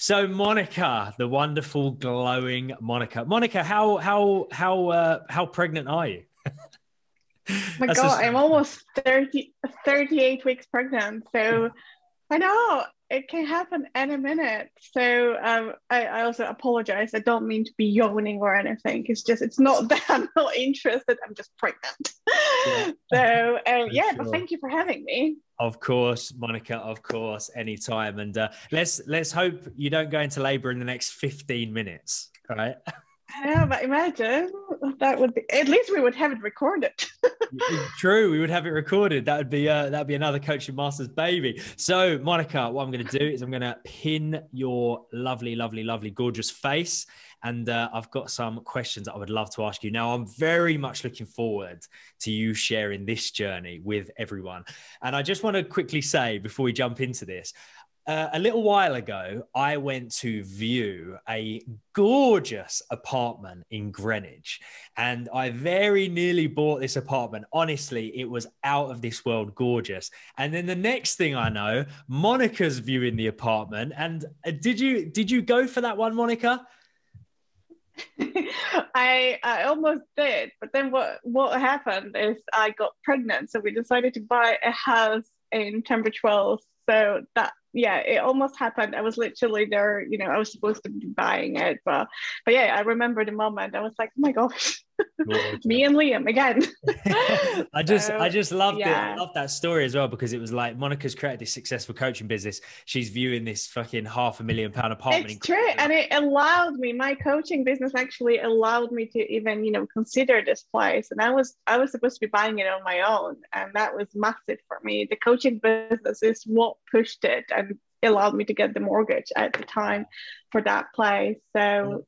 So Monica, the wonderful, glowing Monica. Monica, how pregnant are you? My That's God, just I'm almost 38 weeks pregnant. So I know it can happen any minute. So I also apologize. I don't mean to be yawning or anything. It's not that I'm not interested. I'm just pregnant. yeah, So for yeah, but sure. thank you for having me. Of course, Monica, of course, anytime. And let's hope you don't go into labor in the next 15 minutes. All right. Yeah, but imagine that would be, at least we would have it recorded. True, we would have it recorded. That'd be another coaching master's baby. So, Monica, what I'm going to do is I'm going to pin your lovely, lovely, lovely, gorgeous face, and I've got some questions that I would love to ask you. Now, I'm very much looking forward to you sharing this journey with everyone. And I just want to quickly say before we jump into this, a little while ago, I went to view a gorgeous apartment in Greenwich, and I very nearly bought this apartment. Honestly, it was out of this world gorgeous. And then the next thing I know, Monica's viewing the apartment. And did you go for that one, Monica? I almost did, but then what happened is I got pregnant, so we decided to buy a house in Tunbridge Wells. So that yeah, it almost happened. I was literally there, I was supposed to be buying it, but yeah, I remember the moment. I was like, oh my gosh, me Gorgeous. and Liam again. I So just loved it. I yeah. loved that story as well because it was like Monica's created this successful coaching business. She's viewing this fucking £500,000 apartment It's in true, Greenwich. and it allowed me. My coaching business actually allowed me to even, consider this place. And I was supposed to be buying it on my own, and that was massive for me. The coaching business is what pushed it and allowed me to get the mortgage at the time for that place. So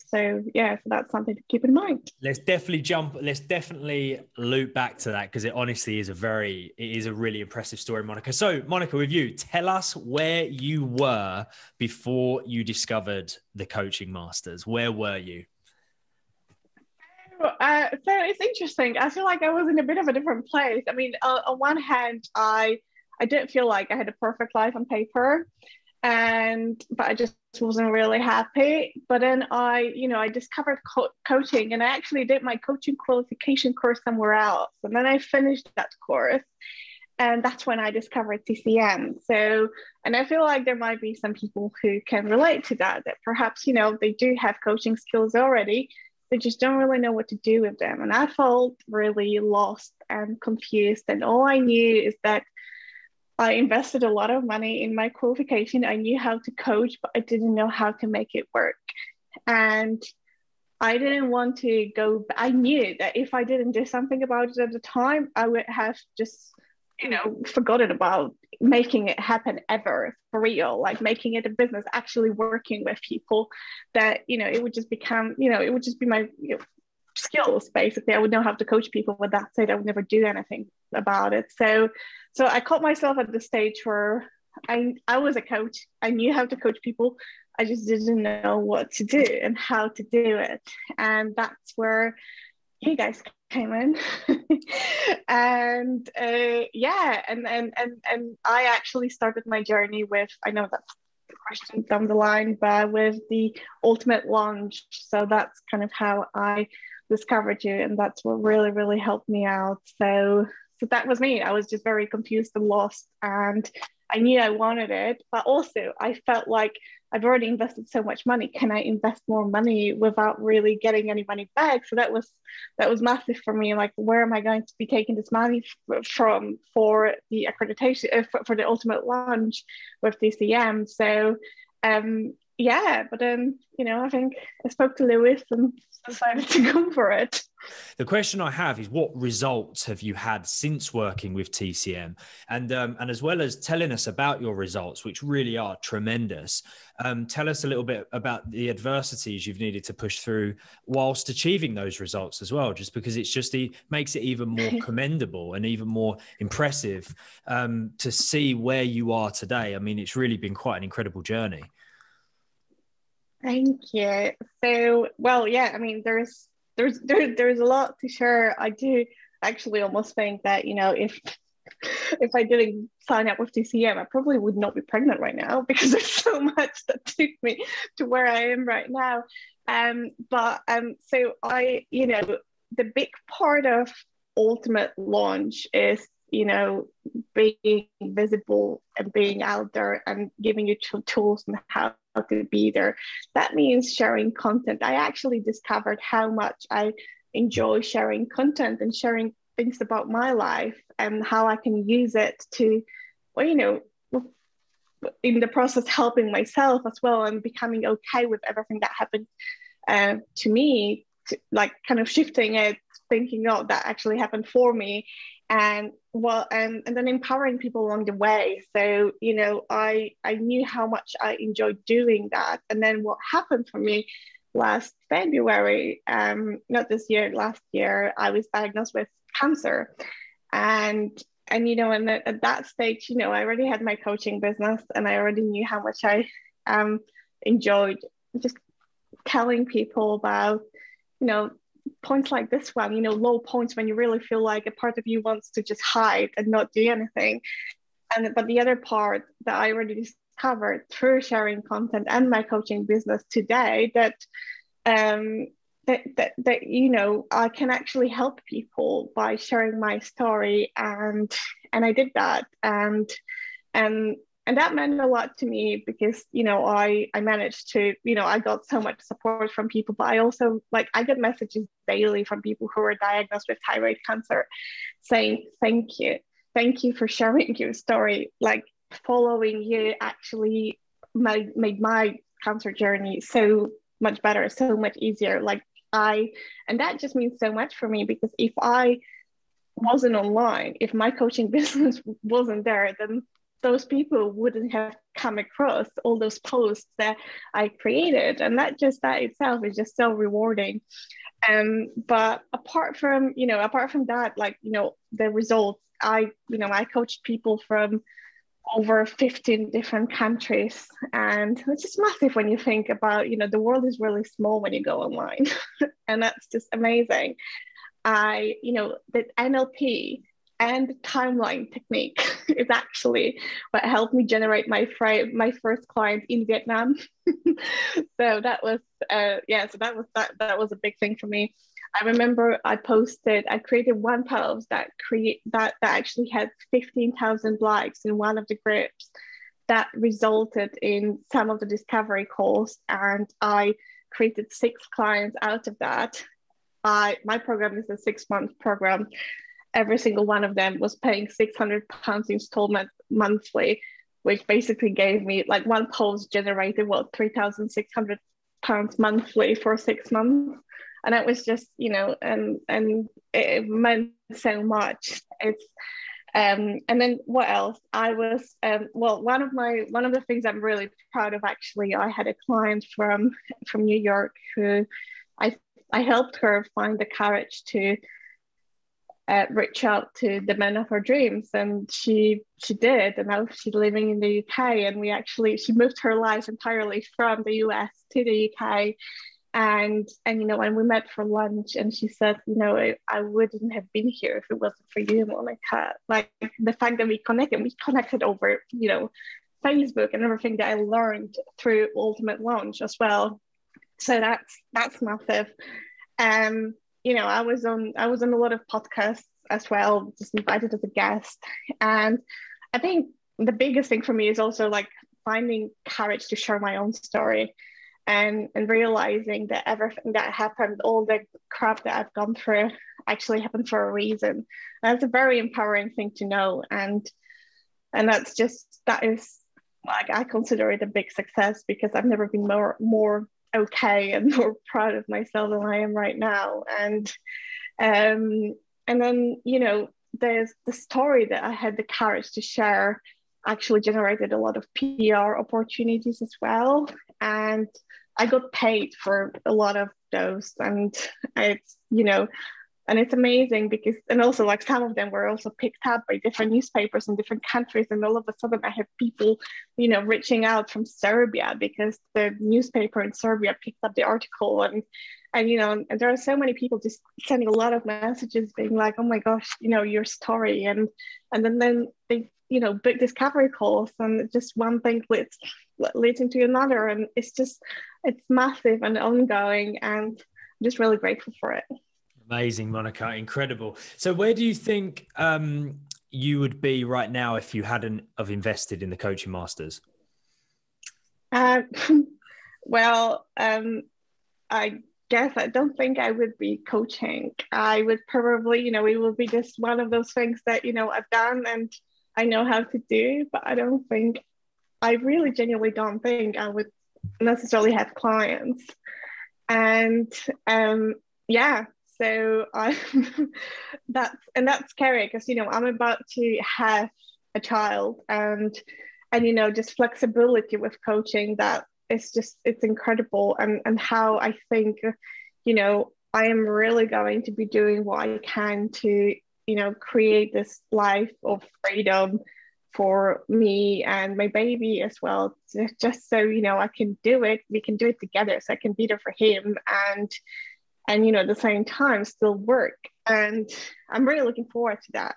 yeah, so that's something to keep in mind. Let's definitely loop back to that because it honestly is it is a really impressive story, Monica. So, Monica, with you, tell us where you were before you discovered the coaching masters. Where were you? So it's interesting. I feel like I was in a bit of a different place. I mean, on one hand, I did feel like I had a perfect life on paper, and but I just wasn't really happy. But then I discovered coaching, and I actually did my coaching qualification course somewhere else, and then I finished that course, and that's when I discovered TCM. So, and I feel like there might be some people who can relate to that, that perhaps, they do have coaching skills already, they just don't really know what to do with them. And I felt really lost and confused. And all I knew is that I invested a lot of money in my qualification. I knew how to coach, but I didn't know how to make it work. And I didn't want to go. I knew that if I didn't do something about it at the time, I would have just, forgotten about making it happen ever for real, like making it a business, actually working with people that, it would just become, it would just be my skills basically. I would know how to coach people, but that said, I would never do anything about it. So I caught myself at the stage where I was a coach. I knew how to coach people. I just didn't know what to do and how to do it. And that's where you guys came in. And yeah, and I actually started my journey with, I know that's the question down the line, but with the ultimate launch. So that's kind of how I discovered you, and that's what really, really helped me out. So that was me. I was just very confused and lost, and I knew I wanted it, but also I felt like I've already invested so much money. Can I invest more money without really getting any money back? So that was massive for me. Like, where am I going to be taking this money from for the accreditation, for the ultimate launch with DCM? So yeah, but then I think I spoke to Lewis and decided to go for it. The question I have is, what results have you had since working with TCM? And as well as telling us about your results, which really are tremendous, tell us a little bit about the adversities you've needed to push through whilst achieving those results as well, just because it makes it even more commendable and even more impressive to see where you are today. I mean, it's really been quite an incredible journey. Thank you. So, well, yeah, I mean, there's a lot to share. I do actually almost think that, if if I didn't sign up with TCM, I probably would not be pregnant right now because there's so much that took me to where I am right now. So the big part of ultimate launch is, being visible and being out there and giving you tools on how to be there. That means sharing content. I actually discovered how much I enjoy sharing content and sharing things about my life and how I can use it to, in the process, helping myself as well and becoming okay with everything that happened to me, like kind of shifting it, thinking, oh, that actually happened for me. And then empowering people along the way. So, I knew how much I enjoyed doing that. And then what happened for me last February, not this year, last year, I was diagnosed with cancer. And at that stage, I already had my coaching business and I already knew how much I enjoyed just telling people about, points like this one, low points when you really feel like a part of you wants to just hide and not do anything. But the other part that I already discovered through sharing content and my coaching business today, that I can actually help people by sharing my story, and I did that, and that meant a lot to me because I managed to, I got so much support from people, but I also, I get messages daily from people who are diagnosed with thyroid cancer saying thank you for sharing your story. Like, following you actually made my cancer journey so much better, so much easier. And that just means so much for me, because if I wasn't online, if my coaching business wasn't there, then those people wouldn't have come across all those posts that I created. And that itself is just so rewarding. But apart from that, the results, I coached people from over 15 different countries, and it's just massive when you think about, the world is really small when you go online. And that's just amazing. The NLP and the timeline technique is actually what helped me generate my first client in Vietnam. So that was that was a big thing for me. I remember I created one post that actually had 15,000 likes in one of the groups. That resulted in some of the discovery calls, and I created 6 clients out of that. My program is a 6-month program. Every single one of them was paying £600 installment monthly, which basically gave me, one post generated £3,600 monthly for 6 months. And that was just, and it meant so much. And then what else? I was one of the things I'm really proud of, actually, I had a client from New York who I helped her find the courage to reach out to the men of her dreams, and she did, and now she's living in the UK. And she moved her life entirely from the US to the UK. And when we met for lunch, and she said, I wouldn't have been here if it wasn't for you, Monika. Like, the fact that we connected over, Facebook and everything that I learned through Ultimate Launch as well. So that's massive. I was on a lot of podcasts as well, just invited as a guest. And I think the biggest thing for me is also finding courage to share my own story. And realizing that everything that happened, all the crap that I've gone through, actually happened for a reason. And that's a very empowering thing to know. And that is, I consider it a big success, because I've never been more okay and more proud of myself than I am right now. And then there's the story that I had the courage to share actually generated a lot of PR opportunities as well. And I got paid for a lot of those. And it's, and it's amazing because, and also like some of them were also picked up by different newspapers in different countries, and all of a sudden I have people, reaching out from Serbia because the newspaper in Serbia picked up the article, and there are so many people just sending a lot of messages being like, oh my gosh, your story, and then they big discovery calls, and just one thing leads into another, and it's massive and ongoing, and I'm just really grateful for it. Amazing, Monika. Incredible. So where do you think you would be right now if you hadn't have invested in the Coaching Masters? Uh, well, I guess I don't think I would be coaching. I would probably, it will be just one of those things that, I've done and I know how to do, but I really genuinely don't think I would necessarily have clients. And yeah, so that's scary because I'm about to have a child, and just flexibility with coaching, that it's incredible, and how I think I am really going to be doing what I can to create this life of freedom for me and my baby as well, just so I can do it, we can do it together, so I can be there for him, and at the same time still work. And I'm really looking forward to that.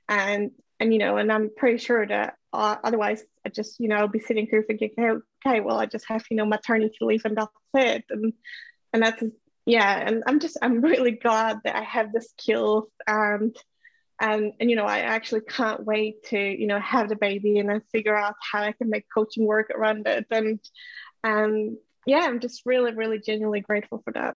And I'm pretty sure that otherwise I just I'll be sitting here thinking, okay, well, I just have maternity leave and that's it. And that's, yeah, and I'm really glad that I have the skills, and I actually can't wait to have the baby and then figure out how I can make coaching work around it. And yeah, I'm just really, really genuinely grateful for that.